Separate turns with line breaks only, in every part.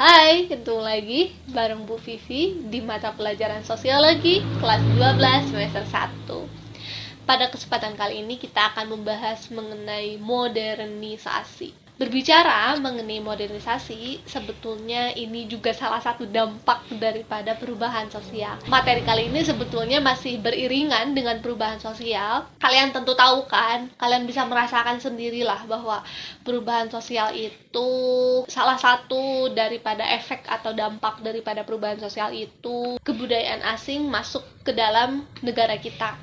Hai, ketemu lagi bareng Bu Vivi di mata pelajaran Sosiologi kelas 12 semester 1. Pada kesempatan kali ini kita akan membahas mengenai modernisasi. Berbicara mengenai modernisasi, sebetulnya ini juga salah satu dampak daripada perubahan sosial. Materi kali ini sebetulnya masih beriringan dengan perubahan sosial. Kalian tentu tahu kan, kalian bisa merasakan sendirilah bahwa perubahan sosial itu salah satu daripada efek atau dampak daripada perubahan sosial itu kebudayaan asing masuk ke dalam negara kita.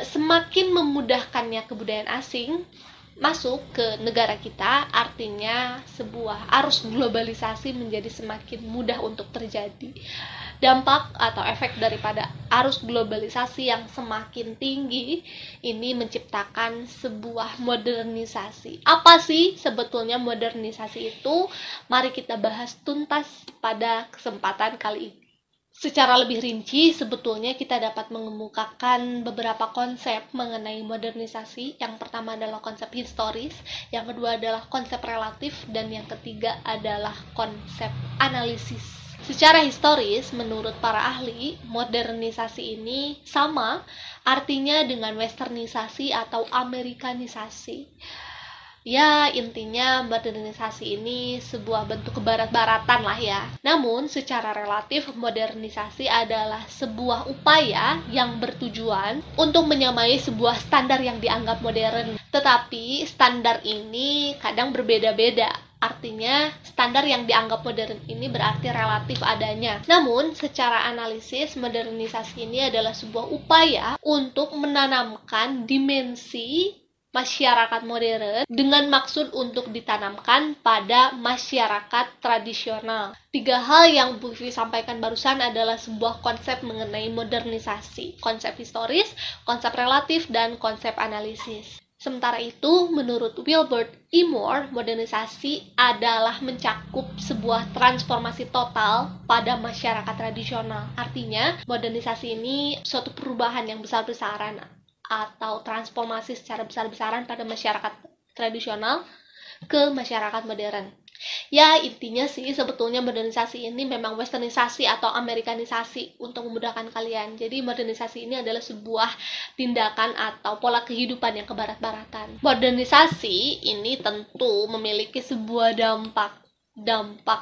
Semakin memudahkannya kebudayaan asing masuk ke negara kita, artinya sebuah arus globalisasi menjadi semakin mudah untuk terjadi. Dampak atau efek daripada arus globalisasi yang semakin tinggi ini menciptakan sebuah modernisasi. Apa sih sebetulnya modernisasi itu? Mari kita bahas tuntas pada kesempatan kali ini. Secara lebih rinci, sebetulnya kita dapat mengemukakan beberapa konsep mengenai modernisasi. Yang pertama adalah konsep historis, yang kedua adalah konsep relatif, dan yang ketiga adalah konsep analisis. Secara historis, menurut para ahli, modernisasi ini sama artinya dengan westernisasi atau amerikanisasi. Ya, intinya modernisasi ini sebuah bentuk kebarat-baratan lah ya. Namun, secara relatif, modernisasi adalah sebuah upaya yang bertujuan untuk menyamai sebuah standar yang dianggap modern. Tetapi, standar ini kadang berbeda-beda. Artinya, standar yang dianggap modern ini berarti relatif adanya. Namun, secara analisis, modernisasi ini adalah sebuah upaya untuk menanamkan dimensi masyarakat modern dengan maksud untuk ditanamkan pada masyarakat tradisional. 3 hal yang Bu Vivi sampaikan barusan adalah sebuah konsep mengenai modernisasi. Konsep historis, konsep relatif, dan konsep analisis. Sementara itu, menurut Wilbert E. Moore, modernisasi adalah mencakup sebuah transformasi total pada masyarakat tradisional. Artinya, modernisasi ini suatu perubahan yang besar-besaran atau transformasi secara besar-besaran pada masyarakat tradisional ke masyarakat modern. Ya, intinya sih sebetulnya modernisasi ini memang westernisasi atau amerikanisasi untuk memudahkan kalian. Jadi modernisasi ini adalah sebuah tindakan atau pola kehidupan yang kebarat-baratan. Modernisasi ini tentu memiliki sebuah dampak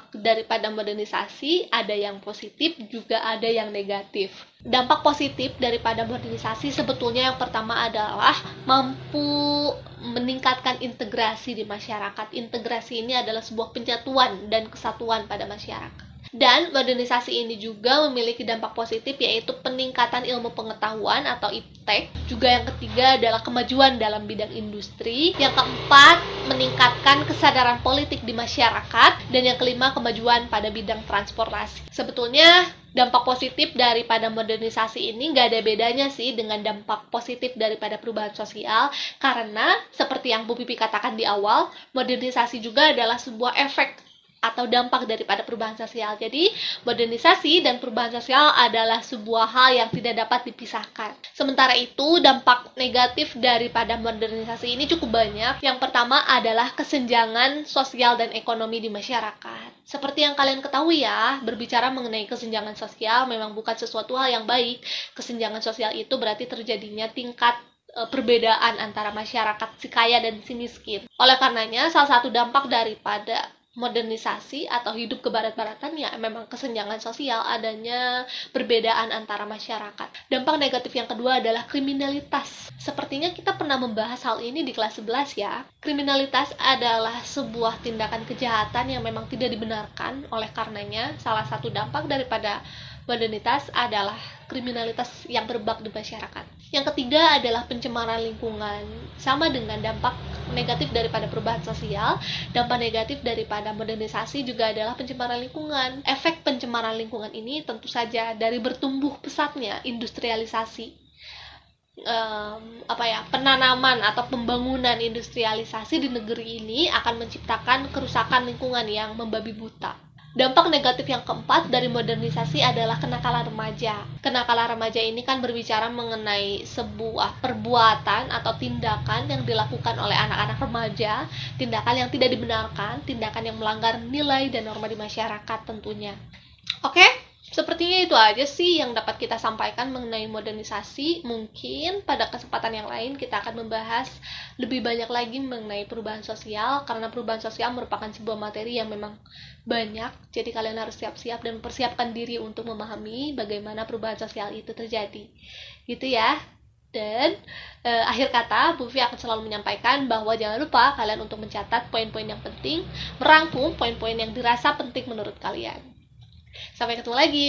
daripada modernisasi, ada yang positif juga ada yang negatif. Dampak positif daripada modernisasi sebetulnya yang pertama adalah mampu meningkatkan integrasi di masyarakat. Integrasi ini adalah sebuah penyatuan dan kesatuan pada masyarakat. Dan modernisasi ini juga memiliki dampak positif, yaitu peningkatan ilmu pengetahuan atau iptek. Juga yang ketiga adalah kemajuan dalam bidang industri. Yang keempat, meningkatkan kesadaran politik di masyarakat. Dan yang kelima, kemajuan pada bidang transportasi. Sebetulnya dampak positif daripada modernisasi ini nggak ada bedanya sih dengan dampak positif daripada perubahan sosial, karena seperti yang Bu Pipi katakan di awal, modernisasi juga adalah sebuah efek atau dampak daripada perubahan sosial. Jadi, modernisasi dan perubahan sosial adalah sebuah hal yang tidak dapat dipisahkan. Sementara itu, dampak negatif daripada modernisasi ini cukup banyak. Yang pertama adalah kesenjangan sosial dan ekonomi di masyarakat. Seperti yang kalian ketahui ya, berbicara mengenai kesenjangan sosial memang bukan sesuatu hal yang baik. Kesenjangan sosial itu berarti terjadinya tingkat perbedaan antara masyarakat si kaya dan si miskin. Oleh karenanya, salah satu dampak daripada modernisasi atau hidup kebarat-baratan ya memang kesenjangan sosial, adanya perbedaan antara masyarakat. Dampak negatif yang kedua adalah kriminalitas. Sepertinya kita pernah membahas hal ini di kelas 11 ya. Kriminalitas adalah sebuah tindakan kejahatan yang memang tidak dibenarkan. Oleh karenanya, salah satu dampak daripada modernitas adalah kriminalitas yang merebak di masyarakat. Yang ketiga adalah pencemaran lingkungan. Sama dengan dampak negatif daripada perubahan sosial, dampak negatif daripada modernisasi juga adalah pencemaran lingkungan. Efek pencemaran lingkungan ini tentu saja dari bertumbuh pesatnya industrialisasi. Penanaman atau pembangunan industrialisasi di negeri ini akan menciptakan kerusakan lingkungan yang membabi buta. Dampak negatif yang keempat dari modernisasi adalah kenakalan remaja. Kenakalan remaja ini kan berbicara mengenai sebuah perbuatan atau tindakan yang dilakukan oleh anak-anak remaja, tindakan yang tidak dibenarkan, tindakan yang melanggar nilai dan norma di masyarakat tentunya. Oke, sepertinya itu aja sih yang dapat kita sampaikan mengenai modernisasi. Mungkin pada kesempatan yang lain kita akan membahas lebih banyak lagi mengenai perubahan sosial, karena perubahan sosial merupakan sebuah materi yang memang banyak. Jadi kalian harus siap-siap dan mempersiapkan diri untuk memahami bagaimana perubahan sosial itu terjadi. Gitu ya. Dan akhir kata, Bu Fi akan selalu menyampaikan bahwa jangan lupa kalian untuk mencatat poin-poin yang penting, merangkum poin-poin yang dirasa penting menurut kalian. Sampai ketemu lagi.